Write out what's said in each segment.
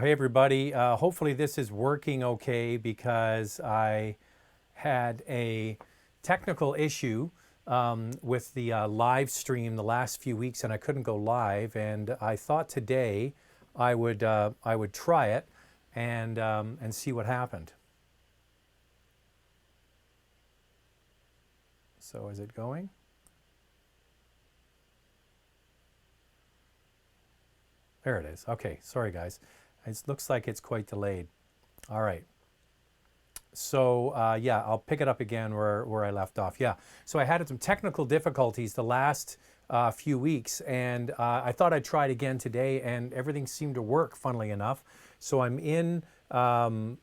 hey everybody. Hopefully this is working okay because I had a technical issue with the live stream the last few weeks, and I couldn't go live. And I thought today I would try it and see what happened. So is it going? There it is. Okay, sorry guys. It looks like it's quite delayed. All right. So yeah, I'll pick it up again where I left off. Yeah, so I had some technical difficulties the last few weeks, and I thought I'd try it again today, and everything seemed to work, funnily enough. So I'm in the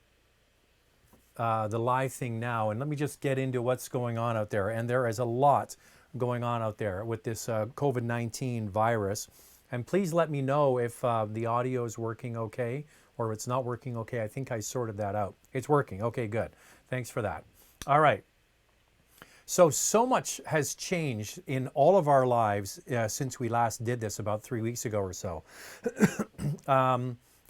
live thing now, and let me just get into what's going on out there. And there is a lot going on out there with this COVID-19 virus. And please let me know if the audio is working okay or if it's not working okay. I think I sorted that out. It's working. Okay, good. Thanks for that. All right. So much has changed in all of our lives since we last did this about 3 weeks ago or so.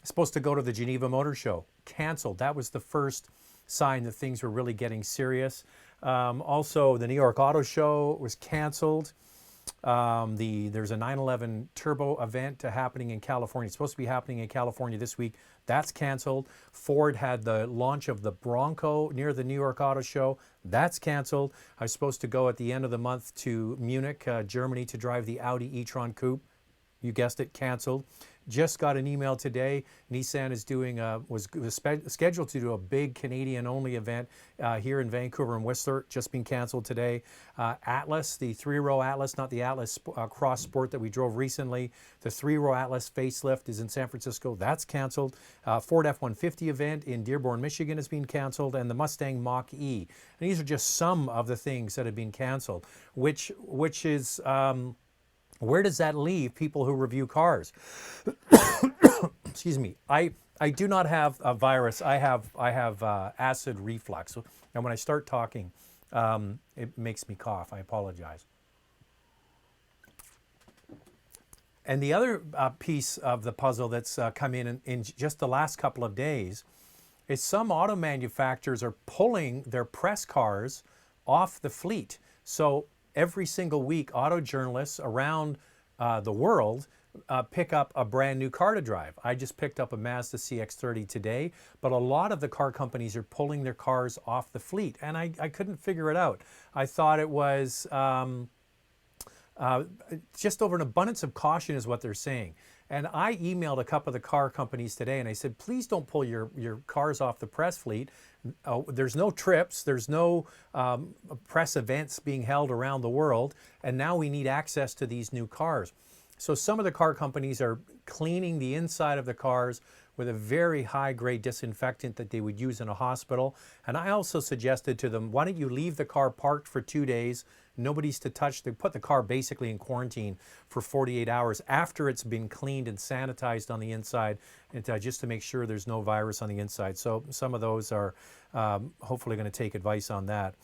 Supposed to go to the Geneva Motor Show. Canceled. That was the first sign that things were really getting serious. Also, the New York Auto Show was canceled. There's a 9/11 Turbo event happening in California. It's supposed to be happening in California this week. That's canceled. Ford had the launch of the Bronco near the New York Auto Show. That's canceled. I was supposed to go at the end of the month to Munich, Germany, to drive the Audi e-tron Coupe. You guessed it, canceled. Just got an email today. Nissan is doing was scheduled to do a big Canadian-only event here in Vancouver and Whistler. Just been canceled today. Atlas, the three-row Atlas, not the Atlas Cross Sport that we drove recently. The three-row Atlas facelift is in San Francisco. That's canceled. Ford F-150 event in Dearborn, Michigan has been canceled, and the Mustang Mach-E. And these are just some of the things that have been canceled, which is. Where does that leave people who review cars? Excuse me. I do not have a virus. I have acid reflux, and when I start talking, it makes me cough. I apologize. And the other piece of the puzzle that's come in just the last couple of days is some auto manufacturers are pulling their press cars off the fleet. So every single week, auto journalists around the world pick up a brand new car to drive. I just picked up a Mazda CX-30 today, but a lot of the car companies are pulling their cars off the fleet, and I couldn't figure it out. I thought it was just over an abundance of caution is what they're saying. And I emailed a couple of the car companies today and I said, please don't pull your cars off the press fleet. There's no trips, there's no press events being held around the world, and now we need access to these new cars. So some of the car companies are cleaning the inside of the cars with a very high-grade disinfectant that they would use in a hospital. And I also suggested to them, why don't you leave the car parked for 2 days, nobody's to touch. They put the car basically in quarantine for 48 hours after it's been cleaned and sanitized on the inside, and just to make sure there's no virus on the inside. So some of those are hopefully going to take advice on that.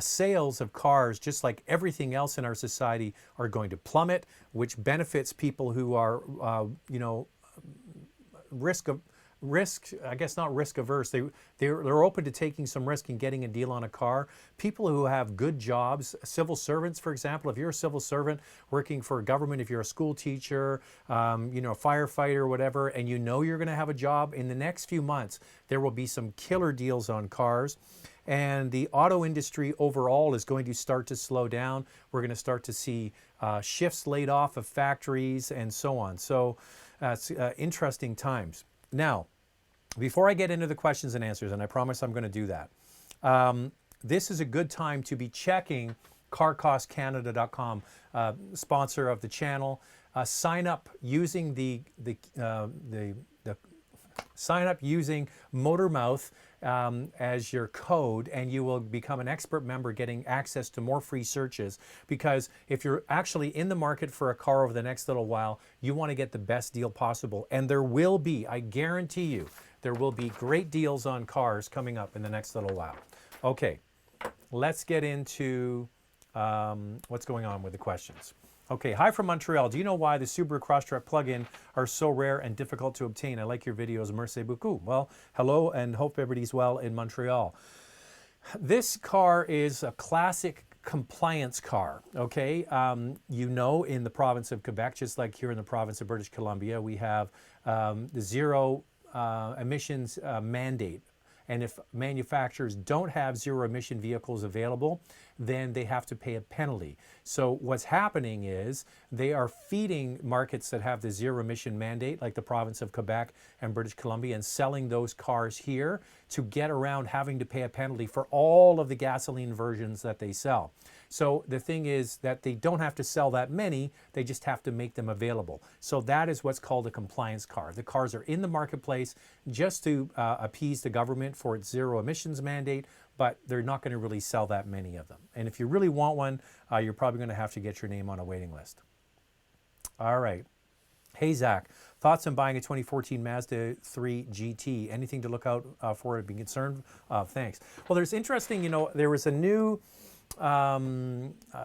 Sales of cars, just like everything else in our society, are going to plummet, which benefits people who are, I guess not risk averse. They're open to taking some risk and getting a deal on a car. People who have good jobs, civil servants, for example, if you're a civil servant working for a government, if you're a school teacher, a firefighter, whatever, and you know you're going to have a job in the next few months, there will be some killer deals on cars. And the auto industry overall is going to start to slow down. We're going to start to see shifts laid off of factories and so on. So it's interesting times. Now, before I get into the questions and answers, and I promise I'm going to do that, this is a good time to be checking CarCostCanada.com, sponsor of the channel. Sign up using sign up using Motormouth as your code, and you will become an expert member, getting access to more free searches. Because if you're actually in the market for a car over the next little while, you want to get the best deal possible. And there will be, I guarantee you, there will be great deals on cars coming up in the next little while. Okay, let's get into what's going on with the questions. Okay, hi from Montreal. Do you know why the Subaru Crosstrek plug-in are so rare and difficult to obtain? I like your videos. Merci beaucoup. Well, hello and hope everybody's well in Montreal. This car is a classic compliance car, okay? You know, in the province of Quebec, just like here in the province of British Columbia, we have the zero emissions mandate. And if manufacturers don't have zero emission vehicles available, then they have to pay a penalty. So what's happening is they are feeding markets that have the zero emission mandate, like the province of Quebec and British Columbia, and selling those cars here to get around having to pay a penalty for all of the gasoline versions that they sell. So the thing is that they don't have to sell that many, they just have to make them available. So that is what's called a compliance car. The cars are in the marketplace just to appease the government for its zero emissions mandate, but they're not going to really sell that many of them. And if you really want one, you're probably going to have to get your name on a waiting list. All right. Hey, Zach, thoughts on buying a 2014 Mazda 3 GT? Anything to look out for or be concerned? Thanks. Well, there's interesting, you know, there was a new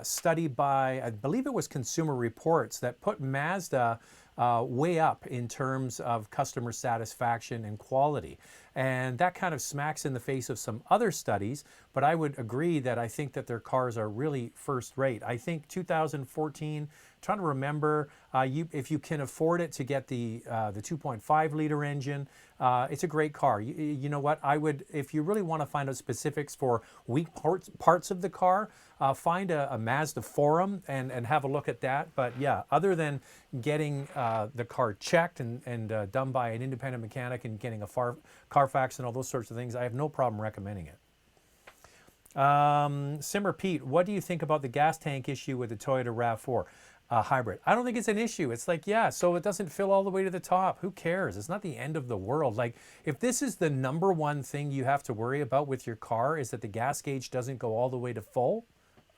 study by, I believe it was Consumer Reports, that put Mazda way up in terms of customer satisfaction and quality. And that kind of smacks in the face of some other studies, but I would agree that I think that their cars are really first rate. I think 2014, trying to remember, if you can afford it to get the 2.5 liter engine, it's a great car. You know what, I would, if you really want to find out specifics for weak parts of the car, find a Mazda forum and have a look at that. But yeah, other than getting the car checked and done by an independent mechanic and getting a Carfax and all those sorts of things, I have no problem recommending it. Simmer Pete, what do you think about the gas tank issue with the Toyota Rav4 Hybrid? I don't think it's an issue. It's like, yeah, so it doesn't fill all the way to the top. Who cares? It's not the end of the world. Like, if this is the number one thing you have to worry about with your car is that the gas gauge doesn't go all the way to full,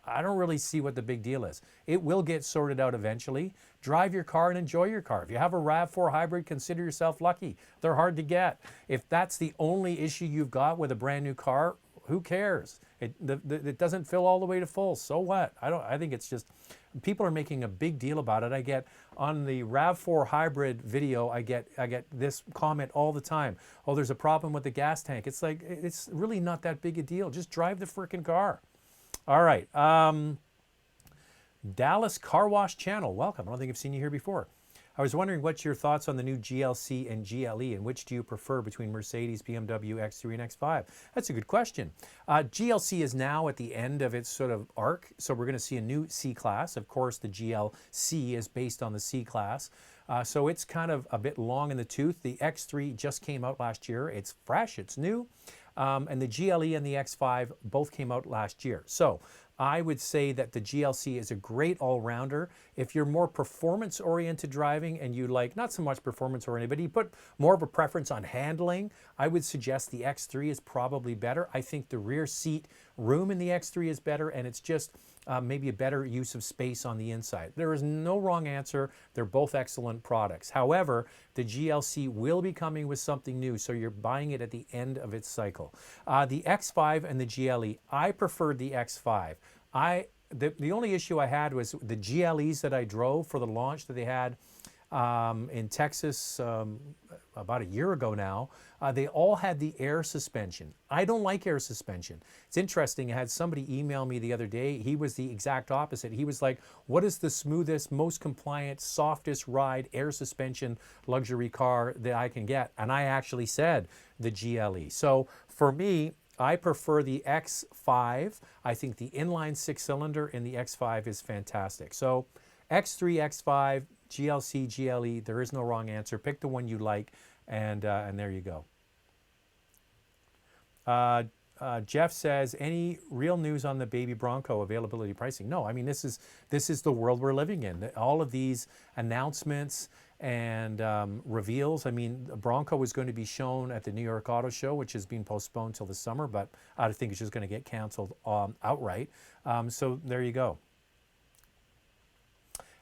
I don't really see what the big deal is. It will get sorted out eventually. Drive your car and enjoy your car. If you have a Rav4 Hybrid, consider yourself lucky. They're hard to get. If that's the only issue you've got with a brand new car, who cares? It doesn't fill all the way to full. So what? I think it's just, people are making a big deal about it. I get on the Rav4 Hybrid video, I get this comment all the time. Oh, there's a problem with the gas tank. It's like, it's really not that big a deal. Just drive the freaking car. All right. Dallas Car Wash Channel, welcome. I don't think I've seen you here before. I was wondering what's your thoughts on the new GLC and GLE, and which do you prefer between Mercedes, BMW, X3, and X5? That's a good question. GLC is now at the end of its sort of arc, so we're going to see a new C-Class. Of course, the GLC is based on the C-Class, so it's kind of a bit long in the tooth. The X3 just came out last year. It's fresh, it's new, and the GLE and the X5 both came out last year. So I would say that the GLC is a great all-rounder. If you're more performance-oriented driving and you like, not so much performance-oriented, but you put more of a preference on handling, I would suggest the X3 is probably better. I think the rear seat room in the X3 is better, and it's just maybe a better use of space on the inside. There is no wrong answer. They're both excellent products. However, the GLC will be coming with something new, so you're buying it at the end of its cycle. The X5 and the GLE, I preferred the X5. The only issue I had was the GLEs that I drove for the launch that they had in Texas about a year ago now. They all had the air suspension. I don't like air suspension. It's interesting, I had somebody email me the other day. He was the exact opposite. He was like, what is the smoothest, most compliant, softest ride air suspension luxury car that I can get? And I actually said the GLE. So for me, I prefer the X5. I think the inline six-cylinder in the X5 is fantastic. So X3, X5, GLC, GLE, there is no wrong answer. Pick the one you like, and there you go. Jeff says, any real news on the baby Bronco availability pricing? No, I mean, this is the world we're living in. All of these announcements and reveals. I mean, Bronco was going to be shown at the New York Auto Show, which has been postponed till the summer, but I think it's just going to get canceled outright. So there you go.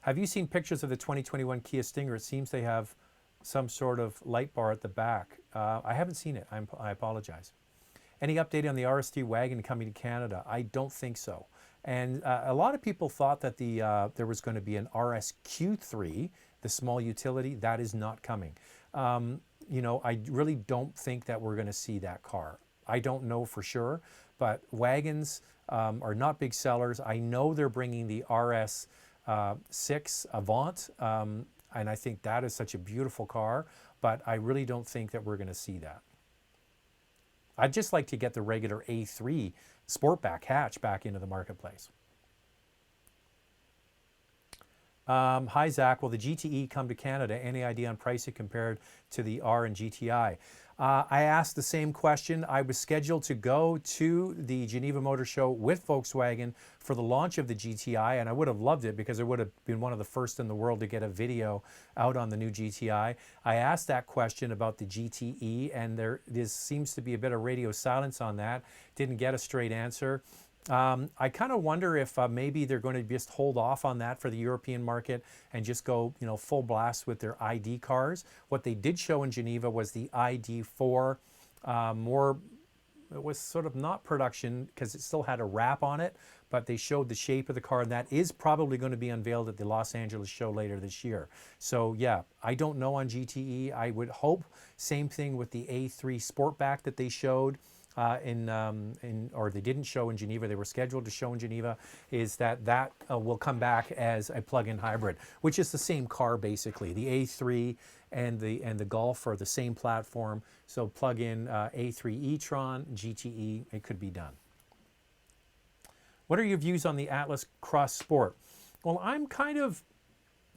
Have you seen pictures of the 2021 Kia Stinger? It seems they have some sort of light bar at the back. I haven't seen it. I apologize. Any update on the RST Wagon coming to Canada? I don't think so. And a lot of people thought that there was going to be an RSQ3, the small utility. That is not coming. I really don't think that we're going to see that car. I don't know for sure, but wagons are not big sellers. I know they're bringing the RS6 Avant, and I think that is such a beautiful car, but I really don't think that we're going to see that. I'd just like to get the regular A3 Sportback hatch back into the marketplace. Hi, Zach. Will the GTE come to Canada? Any idea on pricing compared to the R and GTI? I asked the same question. I was scheduled to go to the Geneva Motor Show with Volkswagen for the launch of the GTI, and I would have loved it because it would have been one of the first in the world to get a video out on the new GTI. I asked that question about the GTE, and there seems to be a bit of radio silence on that. Didn't get a straight answer. I kind of wonder if maybe they're going to just hold off on that for the European market and just go, full blast with their ID cars. What they did show in Geneva was the ID4, it was sort of not production because it still had a wrap on it, but they showed the shape of the car, and that is probably going to be unveiled at the Los Angeles show later this year. So yeah, I don't know on GTE. I would hope same thing with the A3 Sportback that they showed. Or they didn't show in Geneva, they were scheduled to show in Geneva, is that will come back as a plug-in hybrid, which is the same car basically. The A3 and the Golf are the same platform, so plug-in A3 e-tron, GTE, it could be done. What are your views on the Atlas Cross Sport? Well, I'm kind of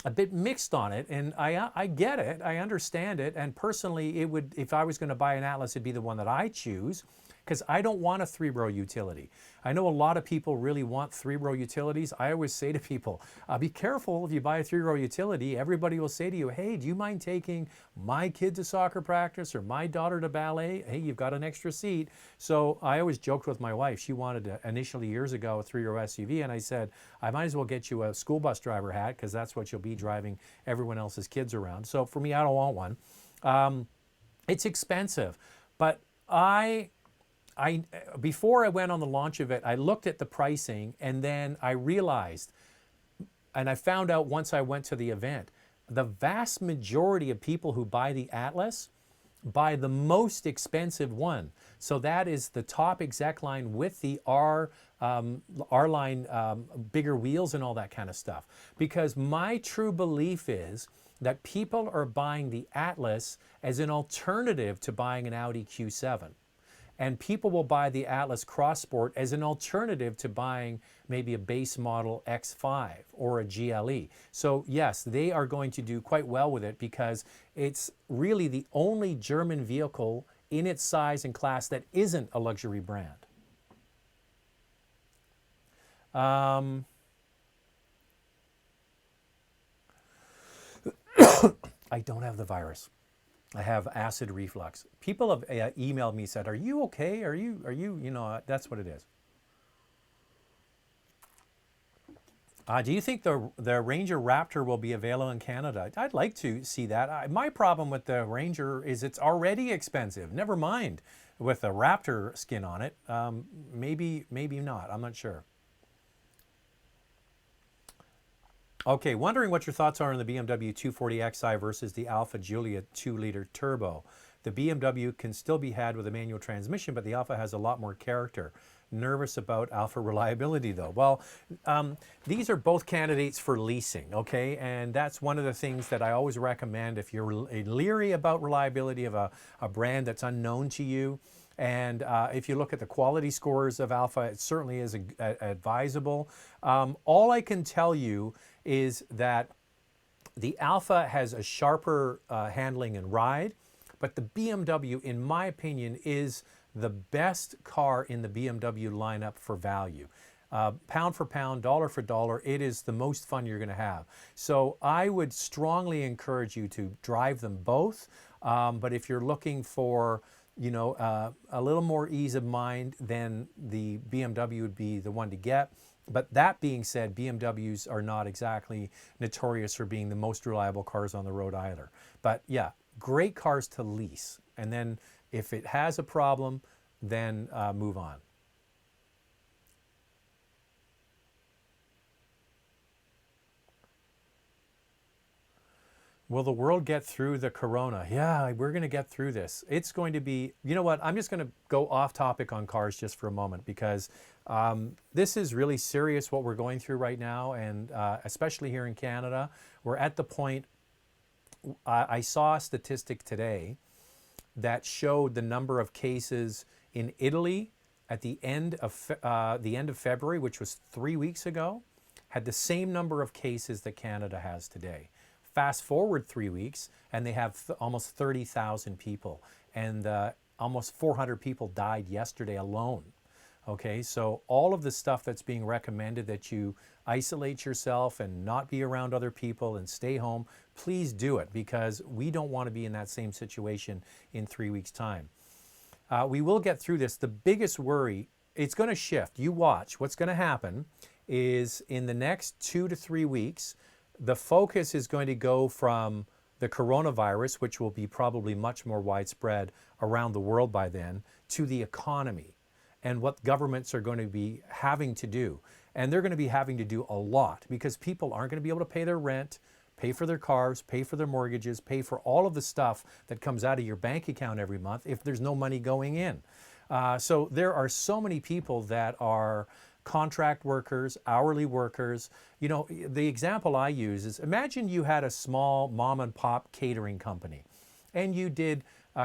a bit mixed on it, and I get it, I understand it, and personally, it would, if I was going to buy an Atlas, it'd be the one that I choose, because I don't want a three-row utility. I know a lot of people really want three-row utilities. I always say to people, be careful if you buy a three-row utility. Everybody will say to you, hey, do you mind taking my kid to soccer practice or my daughter to ballet? Hey, you've got an extra seat. So I always joked with my wife. She wanted initially years ago a three-row SUV, and I said, I might as well get you a school bus driver hat because that's what you'll be driving everyone else's kids around. So for me, I don't want one. It's expensive, but before I went on the launch of it, I looked at the pricing, and then I realized, and I found out once I went to the event, the vast majority of people who buy the Atlas buy the most expensive one. So that is the top exec line with the R-line bigger wheels and all that kind of stuff. Because my true belief is that people are buying the Atlas as an alternative to buying an Audi Q7. And people will buy the Atlas Cross Sport as an alternative to buying maybe a base model X5 or a GLE. So yes, they are going to do quite well with it because it's really the only German vehicle in its size and class that isn't a luxury brand. I don't have the virus. I have acid reflux. People have emailed me, said, are you okay? Are you, that's what it is. Do you think the Ranger Raptor will be available in Canada? I'd like to see that. My problem with the Ranger is it's already expensive. Never mind with a Raptor skin on it. Maybe not. I'm not sure. Okay, wondering what your thoughts are on the BMW 240xi versus the Alfa Giulia 2-liter turbo. The BMW can still be had with a manual transmission, but the Alfa has a lot more character. Nervous about Alfa reliability, though. Well, these are both candidates for leasing, okay? And that's one of the things that I always recommend if you're leery about reliability of a brand that's unknown to you. And if you look at the quality scores of Alfa, it certainly is advisable. All I can tell you is that the Alfa has a sharper handling and ride, but the BMW, in my opinion, is the best car in the BMW lineup for value. Pound for pound, dollar for dollar, it is the most fun you're going to have. So I would strongly encourage you to drive them both, but if you're looking for a little more ease of mind, then the BMW would be the one to get. But that being said, BMWs are not exactly notorious for being the most reliable cars on the road either. But yeah, great cars to lease. And then if it has a problem, then move on. Will the world get through the corona? Yeah, we're going to get through this. It's going to be, you know what? I'm just going to go off topic on cars just for a moment because this is really serious what we're going through right now. And especially here in Canada, we're at the point, I saw a statistic today that showed the number of cases in Italy at the end of February, which was 3 weeks ago, had the same number of cases that Canada has today. Fast forward 3 weeks, and they have almost 30,000 people, and almost 400 people died yesterday alone. Okay, so all of the stuff that's being recommended that you isolate yourself and not be around other people and stay home, please do it because we don't want to be in that same situation in 3 weeks' time. We will get through this. The biggest worry, it's going to shift. You watch. What's going to happen is in the next 2 to 3 weeks, the focus is going to go from the coronavirus, which will be probably much more widespread around the world by then, to the economy and what governments are going to be having to do. And they're going to be having to do a lot because people aren't going to be able to pay their rent, pay for their cars, pay for their mortgages, pay for all of the stuff that comes out of your bank account every month if there's no money going in. So there are so many people that are contract workers, hourly workers. You know, the example I use is imagine you had a small mom and pop catering company and you did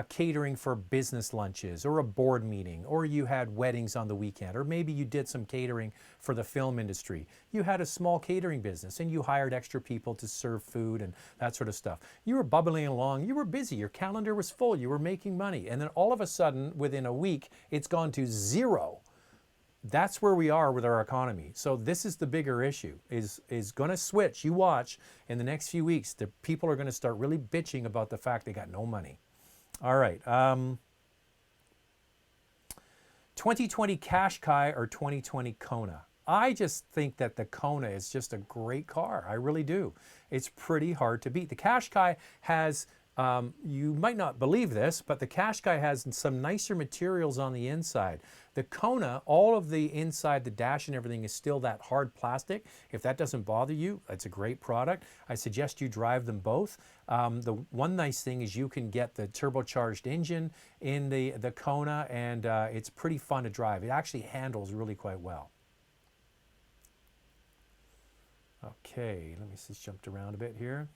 catering for business lunches or a board meeting, or you had weddings on the weekend, or maybe you did some catering for the film industry. You had a small catering business and you hired extra people to serve food and that sort of stuff. You were bubbling along, you were busy, your calendar was full, you were making money, and then all of a sudden, within a week, it's gone to zero. That's where we are with our economy. So this is the bigger issue, is going to switch. You watch in the next few weeks, the people are going to start really bitching about the fact they got no money. All right. 2020 Qashqai or 2020 Kona? I just think that the Kona is just a great car. I really do. It's pretty hard to beat. The Qashqai has, you might not believe this, but the Qashqai has some nicer materials on the inside. The Kona, all of the inside, the dash and everything is still that hard plastic. If that doesn't bother you, it's a great product. I suggest you drive them both. The one nice thing is you can get the turbocharged engine in the Kona, and it's pretty fun to drive. It actually handles really quite well. Okay, let me just jump around a bit here.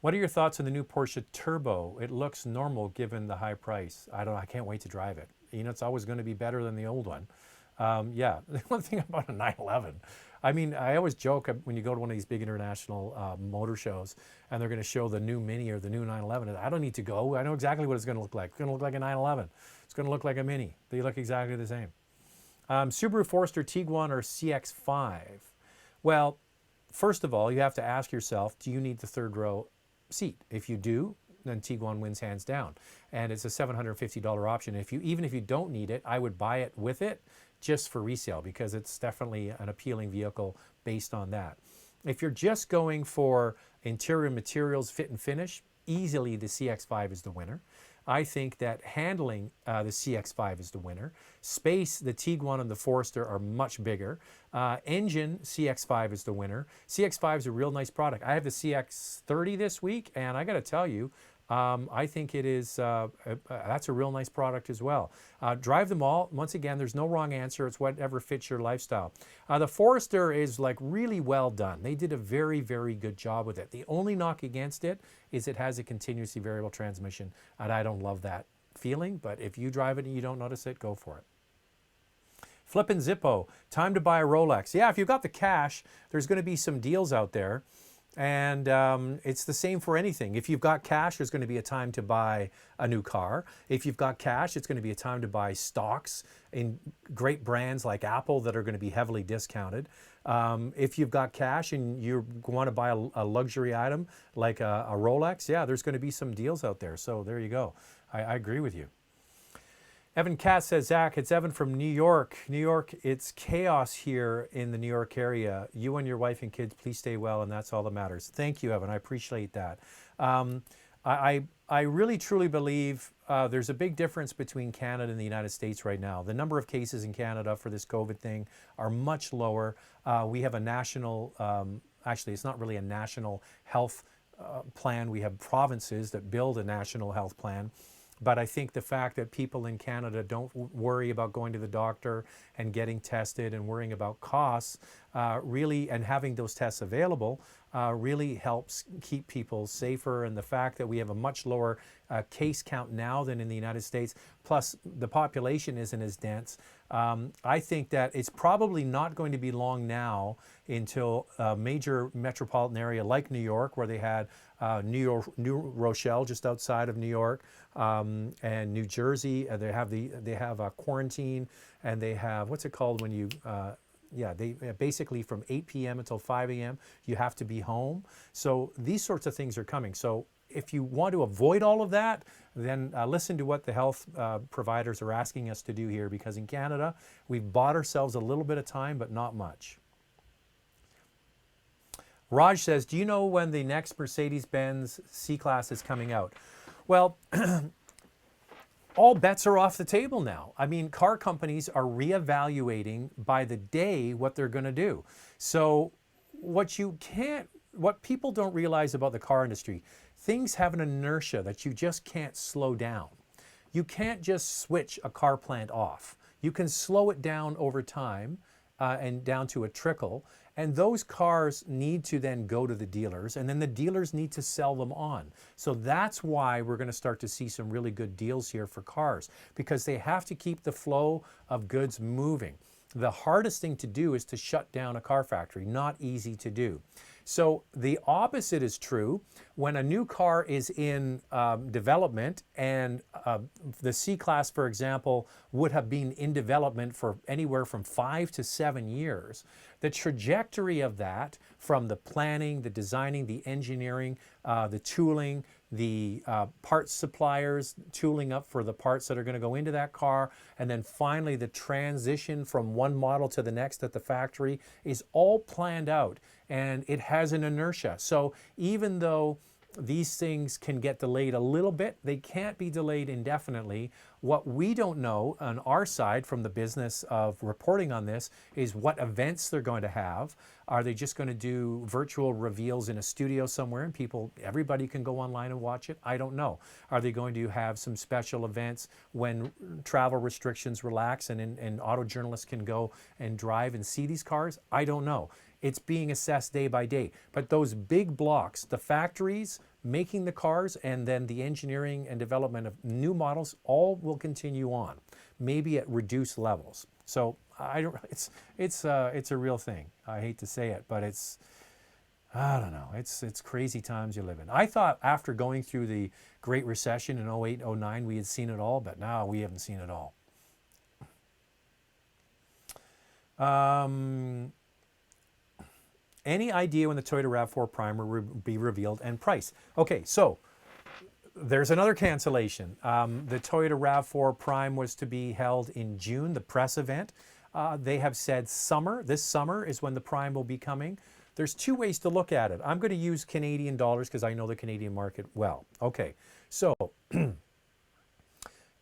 What are your thoughts on the new Porsche Turbo? It looks normal given the high price. I can't wait to drive it. You know, it's always going to be better than the old one. Yeah, the one thing about a 911, I mean, I always joke when you go to one of these big international motor shows and they're going to show the new Mini or the new 911. I don't need to go. I know exactly what it's going to look like. It's going to look like a 911. It's going to look like a Mini. They look exactly the same. Subaru Forester Tiguan or CX-5? Well, first of all, you have to ask yourself, do you need the third row seat? If you do, then Tiguan wins hands down. And it's a $750 option. Even if you don't need it, I would buy it with it just for resale because it's definitely an appealing vehicle based on that. If you're just going for interior materials, fit and finish, easily the CX-5 is the winner. I think that handling the CX-5 is the winner. Space, the Tiguan and the Forester are much bigger. Engine, CX-5 is the winner. CX-5 is a real nice product. I have the CX-30 this week, and I got to tell you, I think it is, that's a real nice product as well. Drive them all. Once again, there's no wrong answer. It's whatever fits your lifestyle. The Forester is like really well done. They did a very, very good job with it. The only knock against it is it has a continuously variable transmission, and I don't love that feeling, but if you drive it and you don't notice it, go for it. Flippin' Zippo, time to buy a Rolex. Yeah, if you've got the cash, there's going to be some deals out there. And it's the same for anything. If you've got cash, there's going to be a time to buy a new car. If you've got cash, it's going to be a time to buy stocks in great brands like Apple that are going to be heavily discounted. If you've got cash and you want to buy a luxury item like a Rolex, yeah, there's going to be some deals out there. So there you go. I agree with you. Evan Katz says, Zach, it's Evan from New York. New York, it's chaos here in the New York area. You and your wife and kids, please stay well, and that's all that matters. Thank you, Evan. I appreciate that. I really truly believe there's a big difference between Canada and the United States right now. The number of cases in Canada for this COVID thing are much lower. We have a national, actually, it's not really a national health plan. We have provinces that build a national health plan. But I think the fact that people in Canada don't worry about going to the doctor and getting tested and worrying about costs really, and having those tests available, really helps keep people safer. And the fact that we have a much lower case count now than in the United States, plus the population isn't as dense, I think that it's probably not going to be long now until a major metropolitan area like New York, where they had New Rochelle just outside of New York, and New Jersey, they have a quarantine, and they have, what's it called when you they basically from 8 p.m. until 5 a.m. you have to be home. So these sorts of things are coming. So if you want to avoid all of that, then listen to what the health providers are asking us to do here, because in Canada we've bought ourselves a little bit of time, but not much. Raj says, do you know when the next Mercedes-Benz C-Class is coming out? Well, all bets are off the table now. I mean, car companies are reevaluating by the day what they're going to do. So what people don't realize about the car industry, things have an inertia that you just can't slow down. You can't just switch a car plant off. You can slow it down over time and down to a trickle. And those cars need to then go to the dealers, and then the dealers need to sell them on. So that's why we're going to start to see some really good deals here for cars, because they have to keep the flow of goods moving. The hardest thing to do is to shut down a car factory, not easy to do. So the opposite is true. When a new car is in development, and the C-Class, for example, would have been in development for anywhere from 5 to 7 years, the trajectory of that, from the planning, the designing, the engineering, the tooling, the parts suppliers tooling up for the parts that are going to go into that car, and then finally the transition from one model to the next at the factory, is all planned out, and it has an inertia. So even though these things can get delayed a little bit, they can't be delayed indefinitely. What we don't know on our side from the business of reporting on this is what events they're going to have. Are they just going to do virtual reveals in a studio somewhere and everybody can go online and watch it? I don't know. Are they going to have some special events when travel restrictions relax and auto journalists can go and drive and see these cars? I don't know. It's being assessed day by day. But those big blocks, the factories making the cars, and then the engineering and development of new models, all will continue on, maybe at reduced levels. So it's a real thing. I hate to say it, but I don't know. It's crazy times you live in. I thought after going through the Great Recession in 08, 09, we had seen it all, but now we haven't seen it all. Any idea when the Toyota Rav4 Prime will be revealed and price? Okay, so there's another cancellation. The Toyota Rav4 Prime was to be held in June, the press event. They have said this summer is when the Prime will be coming. There's two ways to look at it. I'm going to use Canadian dollars because I know the Canadian market well. Okay, so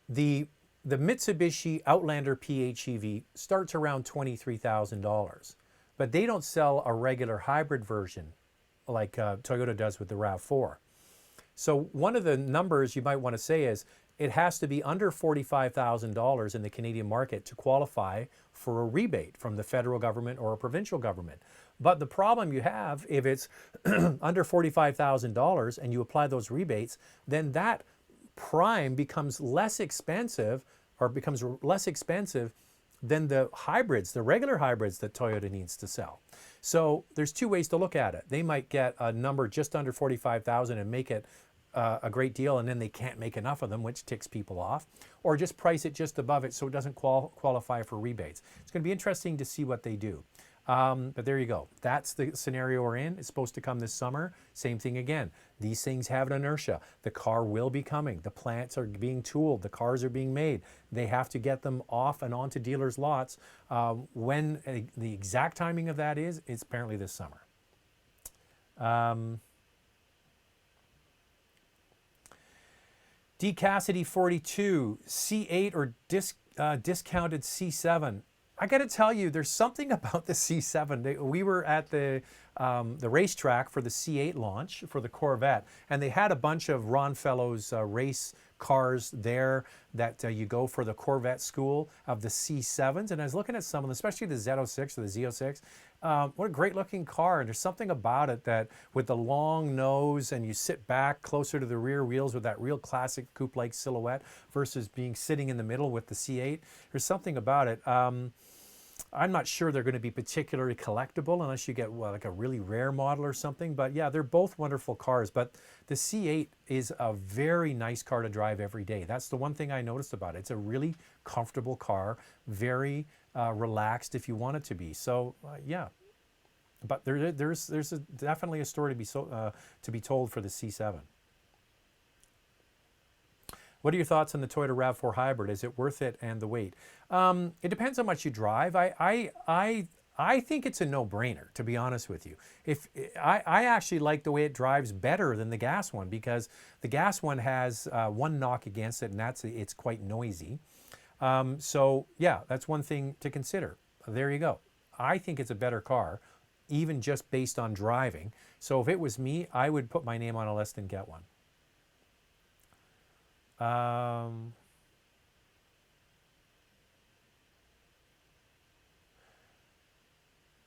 the Mitsubishi Outlander PHEV starts around $23,000. But they don't sell a regular hybrid version like Toyota does with the RAV4. So one of the numbers you might want to say is it has to be under $45,000 in the Canadian market to qualify for a rebate from the federal government or a provincial government. But the problem you have, if it's under $45,000 and you apply those rebates, then that Prime becomes less expensive than the hybrids, the regular hybrids that Toyota needs to sell. So there's two ways to look at it. They might get a number just under 45,000 and make it a great deal, and then they can't make enough of them, which ticks people off, or just price it just above it so it doesn't qualify for rebates. It's going to be interesting to see what they do. But there you go. That's the scenario we're in. It's supposed to come this summer. Same thing again. These things have an inertia. The car will be coming. The plants are being tooled. The cars are being made. They have to get them off and onto dealers' lots. When the exact timing of that is, it's apparently this summer. D Cassidy 42, C8 or discounted C7. I got to tell you, there's something about the C7. We were at the racetrack for the C8 launch for the Corvette, and they had a bunch of Ron Fellows race cars there that you go for the Corvette school of the C7s. And I was looking at some of them, especially the Z06 or the Z06. What a great looking car. And there's something about it that with the long nose and you sit back closer to the rear wheels with that real classic coupe-like silhouette versus being sitting in the middle with the C8. There's something about it. I'm not sure they're going to be particularly collectible unless you get like a really rare model or something. But yeah, they're both wonderful cars. But the C8 is a very nice car to drive every day. That's the one thing I noticed about it. It's a really comfortable car, very relaxed if you want it to be. So yeah, but there's definitely a story to be told for the C7. What are your thoughts on the Toyota Rav4 Hybrid? Is it worth it and the weight? It depends how much you drive. I think it's a no-brainer, to be honest with you. If I actually like the way it drives better than the gas one, because the gas one has one knock against it, and it's quite noisy. So yeah, that's one thing to consider. There you go. I think it's a better car, even just based on driving. So if it was me, I would put my name on a list and get one.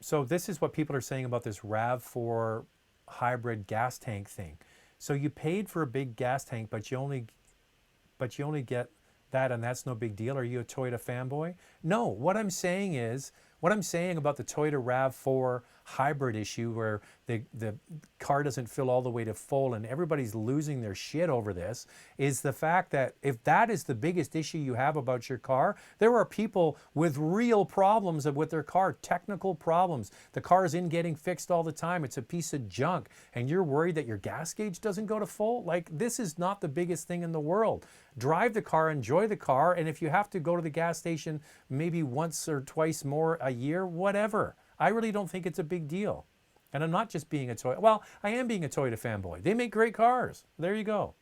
So this is what people are saying about this RAV4 hybrid gas tank thing. So you paid for a big gas tank, but you only get that, and that's no big deal. Are you a Toyota fanboy? No, what I'm saying about the Toyota RAV4 hybrid issue, where the car doesn't fill all the way to full and everybody's losing their shit over this, is the fact that if that is the biggest issue you have about your car, there are people with real problems with their car, technical problems. The car is in getting fixed all the time. It's a piece of junk, and you're worried that your gas gauge doesn't go to full? Like, this is not the biggest thing in the world. Drive the car, enjoy the car, and if you have to go to the gas station maybe once or twice more a year, whatever. I really don't think it's a big deal. And I'm not just being a Toyota. Well, I am being a Toyota fanboy. They make great cars. There you go.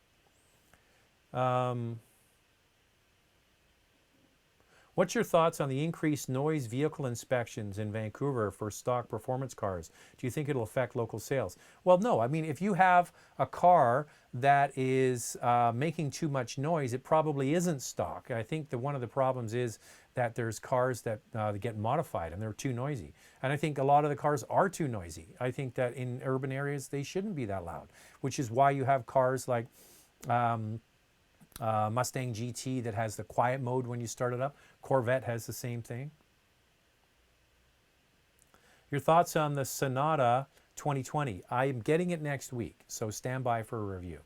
What's your thoughts on the increased noise vehicle inspections in Vancouver for stock performance cars? Do you think it'll affect local sales? Well, no. I mean, if you have a car that is making too much noise, it probably isn't stock. I think that one of the problems is that there's cars that get modified and they're too noisy. And I think a lot of the cars are too noisy. I think that in urban areas, they shouldn't be that loud, which is why you have cars like Mustang GT that has the quiet mode when you start it up. Corvette has the same thing. Your thoughts on the Sonata 2020? I am getting it next week, so stand by for a review.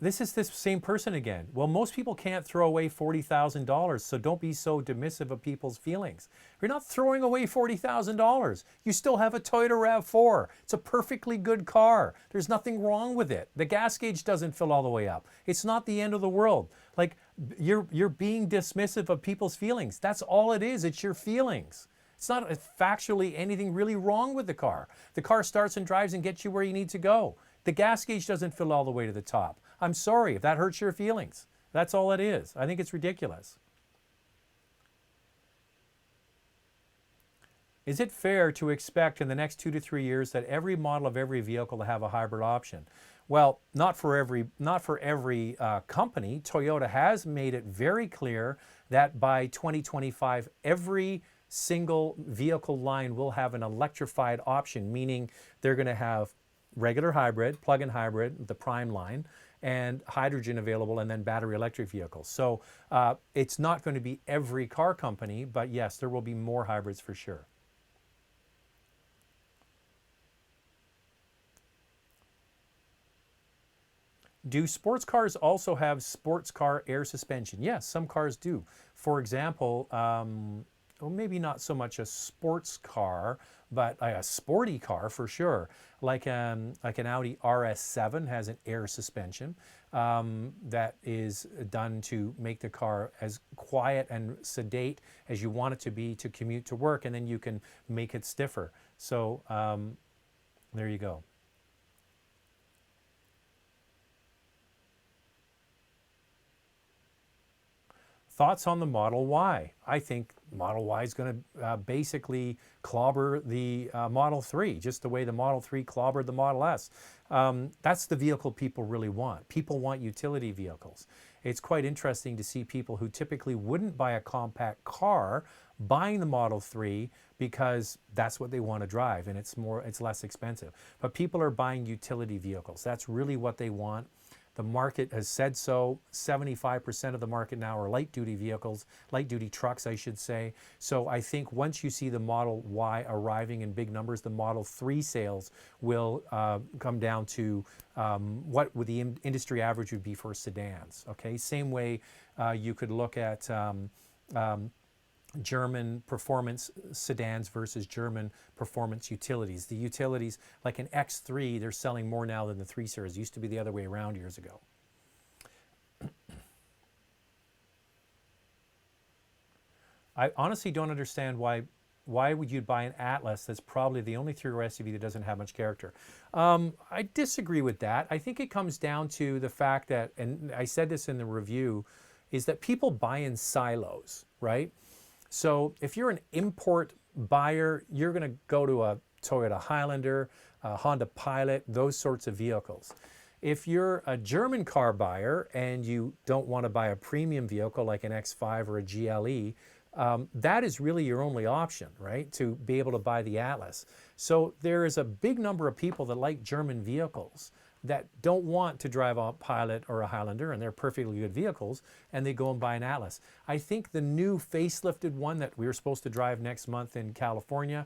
This is this same person again. Well, most people can't throw away $40,000, so don't be so dismissive of people's feelings. You're not throwing away $40,000. You still have a Toyota RAV4. It's a perfectly good car. There's nothing wrong with it. The gas gauge doesn't fill all the way up. It's not the end of the world. Like, you're being dismissive of people's feelings. That's all it is. It's your feelings. It's not factually anything really wrong with the car. The car starts and drives and gets you where you need to go. The gas gauge doesn't fill all the way to the top. I'm sorry if that hurts your feelings. That's all it is. I think it's ridiculous. Is it fair to expect in the next 2 to 3 years that every model of every vehicle to have a hybrid option? Well, not for every company. Toyota has made it very clear that by 2025, every single vehicle line will have an electrified option, meaning they're going to have regular hybrid, plug-in hybrid, the Prime line, and hydrogen available, and then battery electric vehicles. So it's not going to be every car company, but yes, there will be more hybrids for sure. Do sports cars also have sports car air suspension? Yes, some cars do. For example, well, maybe not so much a sports car, but a sporty car for sure. Like an Audi RS7 has an air suspension that is done to make the car as quiet and sedate as you want it to be to commute to work, and then you can make it stiffer. So there you go. Thoughts on the Model Y? I think Model Y is going to basically clobber the Model 3, just the way the Model 3 clobbered the Model S. That's the vehicle people really want. People want utility vehicles. It's quite interesting to see people who typically wouldn't buy a compact car buying the Model 3 because that's what they want to drive and it's less expensive. But people are buying utility vehicles. That's really what they want. The market has said so. 75% of the market now are light-duty vehicles, light-duty trucks, I should say. So I think once you see the Model Y arriving in big numbers, the Model 3 sales will come down to what would the industry average would be for sedans. Okay, same way you could look at German performance sedans versus German performance utilities. The utilities, like an X3, they're selling more now than the 3 Series. It used to be the other way around years ago. I honestly don't understand why would you buy an Atlas that's probably the only three-row SUV that doesn't have much character. I disagree with that. I think it comes down to the fact that, and I said this in the review, is that people buy in silos, right? So if you're an import buyer, you're going to go to a Toyota Highlander, a Honda Pilot, those sorts of vehicles. If you're a German car buyer and you don't want to buy a premium vehicle like an X5 or a GLE, that is really your only option, right, to be able to buy the Atlas. So there is a big number of people that like German vehicles that don't want to drive a Pilot or a Highlander, and they're perfectly good vehicles, and they go and buy an Atlas. I think the new facelifted one that we were supposed to drive next month in California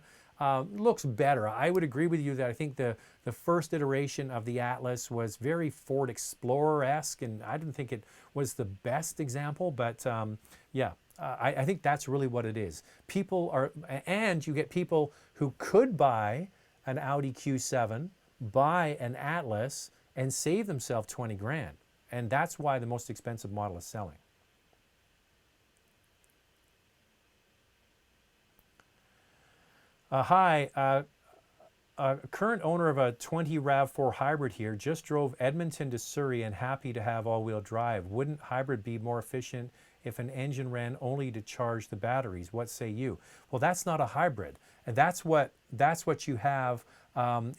looks better. I would agree with you that I think the first iteration of the Atlas was very Ford Explorer-esque, and I didn't think it was the best example, but yeah, I think that's really what it is. People are, and you get people who could buy an Audi Q7, buy an Atlas, and save themselves 20 grand. And that's why the most expensive model is selling. Hi, current owner of a 20 Rav4 Hybrid here, just drove Edmonton to Surrey and happy to have all-wheel drive. Wouldn't hybrid be more efficient if an engine ran only to charge the batteries? What say you? Well, that's not a hybrid. And that's what you have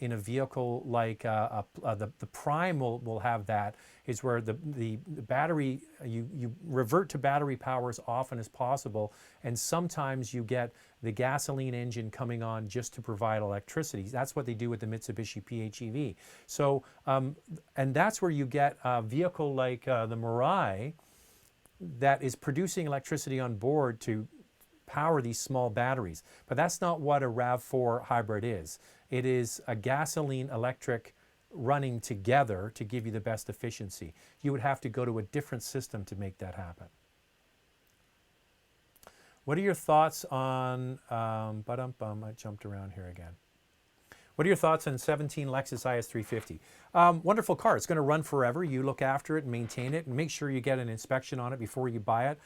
in a vehicle like the Prime will have that, is where the battery, you revert to battery power as often as possible, and sometimes you get the gasoline engine coming on just to provide electricity. That's what they do with the Mitsubishi PHEV. So, and that's where you get a vehicle like the Mirai that is producing electricity on board to power these small batteries. But that's not what a RAV4 hybrid is. It is a gasoline electric running together to give you the best efficiency. You would have to go to a different system to make that happen. What are your thoughts on, I jumped around here again. What are your thoughts on 17 Lexus IS350? Wonderful car. It's going to run forever. You look after it and maintain it and make sure you get an inspection on it before you buy it.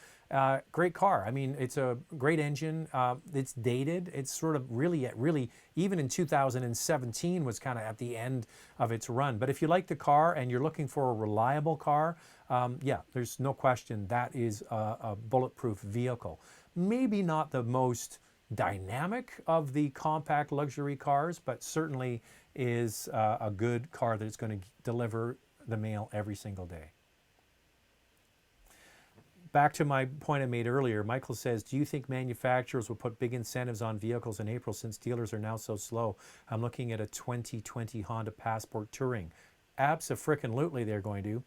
Great car. I mean, it's a great engine. It's dated. It's sort of really, even in 2017 was kind of at the end of its run. But if you like the car and you're looking for a reliable car, yeah, there's no question that is a bulletproof vehicle. Maybe not the most dynamic of the compact luxury cars, but certainly is a good car that's going to deliver the mail every single day. Back to my point I made earlier, Michael says, do you think manufacturers will put big incentives on vehicles in April since dealers are now so slow? I'm looking at a 2020 Honda Passport Touring. Abso-frickin-lutely they're going to.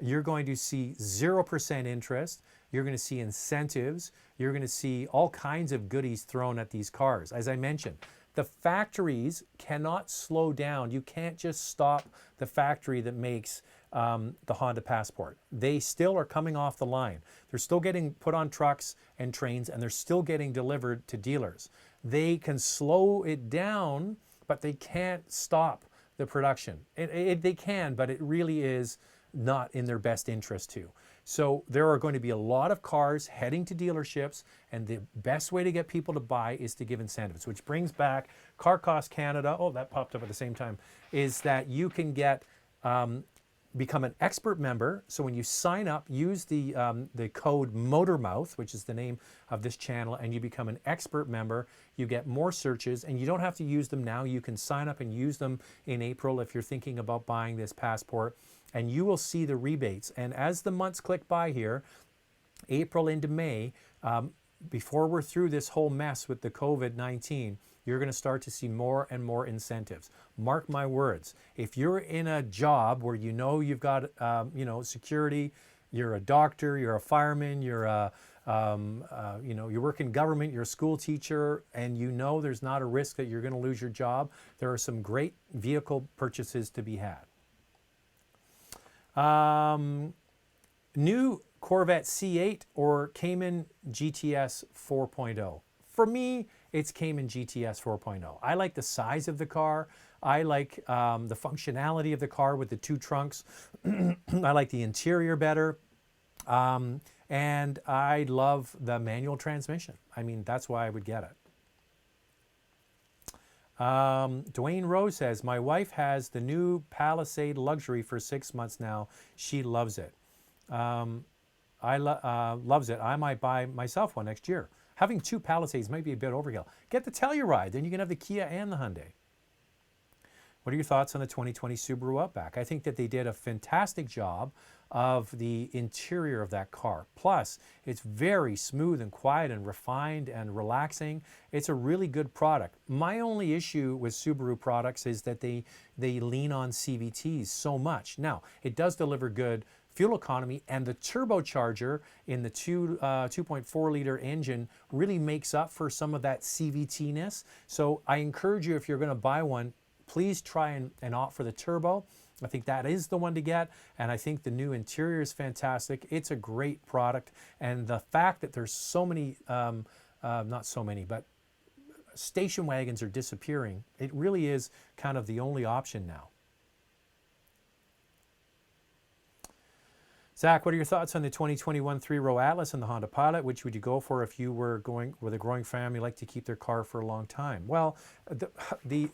You're going to see 0% interest. You're going to see incentives. You're going to see all kinds of goodies thrown at these cars. As I mentioned, The factories cannot slow down. You can't just stop the factory that makes the Honda Passport. They still are coming off the line. They're still getting put on trucks and trains, and they're still getting delivered to dealers. They can slow it down, but they can't stop the production. They can, but it really is not in their best interest to. So there are going to be a lot of cars heading to dealerships, and the best way to get people to buy is to give incentives, which brings back Car Cost Canada. Oh, that popped up at the same time. Is that you can get become an expert member. So when you sign up, use the code MotorMouth, which is the name of this channel, and you become an expert member. You get more searches, and you don't have to use them now. You can sign up and use them in April if you're thinking about buying this Passport, and you will see the rebates. And as the months click by here, April into May, before we're through this whole mess with the COVID-19, you're going to start to see more and more incentives. Mark my words. If you're in a job where you know you've got, security, you're a doctor, you're a fireman, you're a, you work in government, you're a school teacher, and you know there's not a risk that you're going to lose your job, there are some great vehicle purchases to be had. New Corvette C8 or Cayman GTS 4.0? For me, it's Cayman GTS 4.0. I like the size of the car. I like the functionality of the car with the two trunks. I like the interior better. And I love the manual transmission. I mean, that's why I would get it. Dwayne Rose says, my wife has the new Palisade Luxury for 6 months now. She loves it. Loves it. I might buy myself one next year. Having two Palisades might be a bit overkill. Get the Telluride, then you can have the Kia and the Hyundai. What are your thoughts on the 2020 Subaru Outback? I think that they did a fantastic job of the interior of that car. Plus, it's very smooth and quiet and refined and relaxing. It's a really good product. My only issue with Subaru products is that they lean on CVTs so much. Now, it does deliver good fuel economy, and the turbocharger in the 2.4 liter engine really makes up for some of that CVT-ness. So I encourage you, if you're going to buy one, please try and opt for the turbo. I think that is the one to get, and I think the new interior is fantastic. It's a great product, and the fact that there's so many, not so many, but station wagons are disappearing, it really is kind of the only option now. Zach, what are your thoughts on the 2021 three-row Atlas and the Honda Pilot? Which would you go for if you were going with a growing family, like to keep their car for a long time? Well, the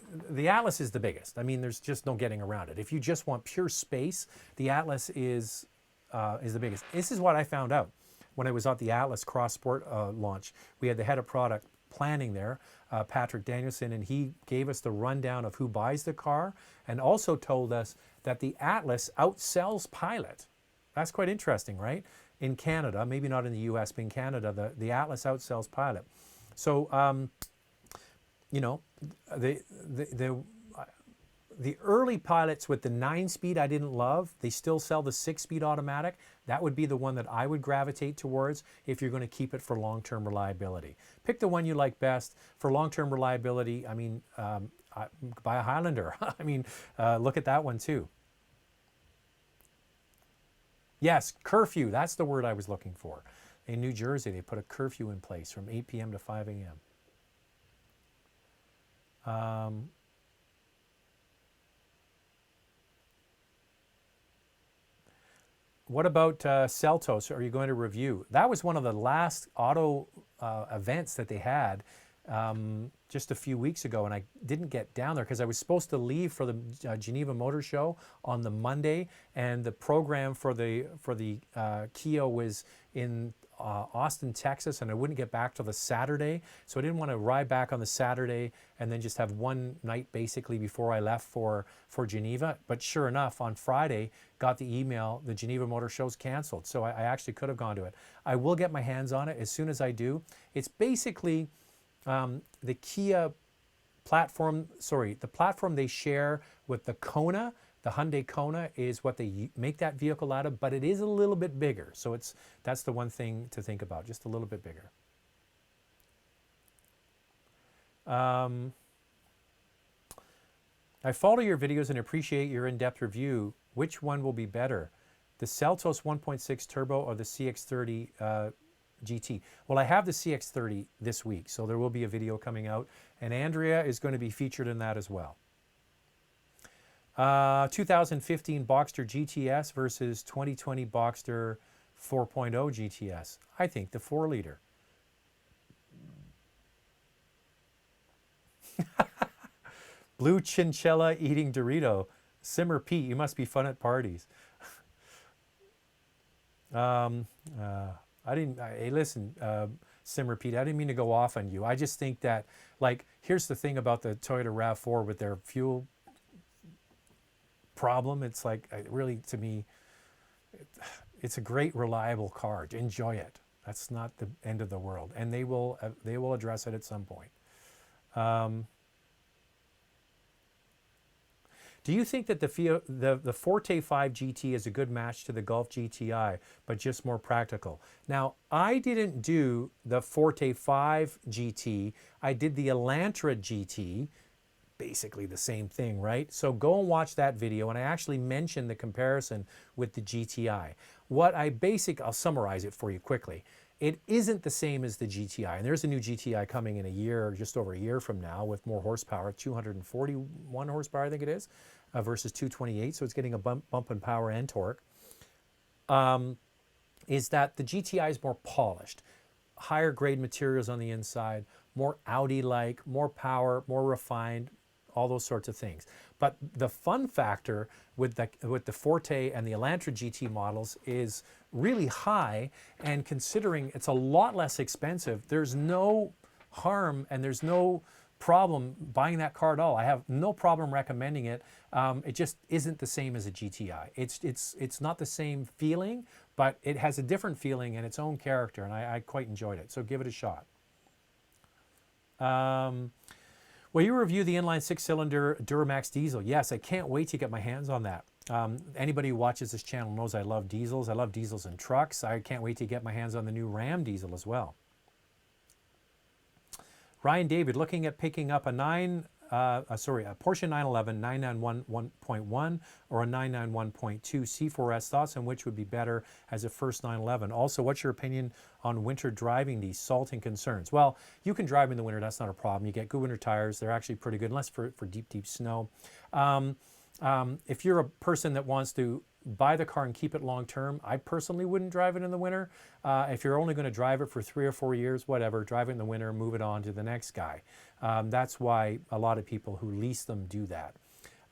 Atlas is the biggest. I mean, there's just no getting around it. If you just want pure space, the Atlas is the biggest. This is what I found out when I was at the Atlas Cross Sport launch. We had the head of product planning there, Patrick Danielson, and he gave us the rundown of who buys the car, and also told us that the Atlas outsells Pilot. That's quite interesting, right? In Canada, maybe not in the US, but in Canada, the Atlas outsells Pilot. So, the early Pilots with the 9-speed I didn't love. They still sell the 6-speed automatic. That would be the one that I would gravitate towards if you're going to keep it for long-term reliability. Pick the one you like best. For long-term reliability, I mean, buy a Highlander. I mean, look at that one too. Yes, curfew. That's the word I was looking for. In New Jersey, they put a curfew in place from 8 p.m. to 5 a.m. What about Seltos? Are you going to review? That was one of the last auto events that they had just a few weeks ago, and I didn't get down there because I was supposed to leave for the Geneva Motor Show on the Monday, and the program for the Kia was in Austin, Texas, and I wouldn't get back till the Saturday, so I didn't want to ride back on the Saturday and then just have one night basically before I left for Geneva. But sure enough, on Friday, got the email, the Geneva Motor Show's canceled, so I actually could have gone to it. I will get my hands on it as soon as I do. It's basically the Kia platform, the platform they share with the Kona, the Hyundai Kona, is what they make that vehicle out of, but it is a little bit bigger. So that's the one thing to think about, just a little bit bigger. I follow your videos and appreciate your in-depth review. Which one will be better, the Seltos 1.6 turbo or the CX-30 GT? Well, I have the CX-30 this week, so there will be a video coming out, and Andrea is going to be featured in that as well. 2015 Boxster GTS versus 2020 Boxster 4.0 GTS. I think the 4-liter. Blue Chinchilla eating Dorito. Simmer Pete, you must be fun at parties. Hey, listen, Simmer Pete, I didn't mean to go off on you. I just think that, like, here's the thing about the Toyota Rav4 with their fuel problem. It's like, really, to me, it's a great, reliable car. Enjoy it. That's not the end of the world. And they will address it at some point. Do you think that the Forte 5 GT is a good match to the Golf GTI, but just more practical? Now, I didn't do the Forte 5 GT. I did the Elantra GT, basically the same thing, right? So go and watch that video, and I actually mentioned the comparison with the GTI. I'll summarize it for you quickly. It isn't the same as the GTI, and there's a new GTI coming in a year, just over a year from now, with more horsepower, 241 horsepower, I think it is, versus 228, so it's getting a bump in power and torque. Is that the GTI is more polished, higher grade materials on the inside, more Audi-like, more power, more refined, all those sorts of things. But the fun factor with the Forte and the Elantra GT models is really high, and considering it's a lot less expensive, there's no harm and there's no problem buying that car at all. I have no problem recommending it. It just isn't the same as a GTI. It's not the same feeling, but it has a different feeling and its own character, and I quite enjoyed it. So give it a shot. Will you review the inline 6-cylinder Duramax diesel? Yes, I can't wait to get my hands on that. Anybody who watches this channel knows I love diesels. I love diesels in trucks. I can't wait to get my hands on the new Ram diesel as well. Ryan David, looking at picking up a Porsche 911 991.1 or a 991.2 C4S. Thoughts on which would be better as a first 911? Also, what's your opinion on winter driving these? Salting concerns. Well, you can drive in the winter. That's not a problem. You get good winter tires. They're actually pretty good, unless for deep, deep snow. If you're a person that wants to buy the car and keep it long term, I personally wouldn't drive it in the winter. If you're only going to drive it for 3 or 4 years, whatever, drive it in the winter, move it on to the next guy. That's why a lot of people who lease them do that.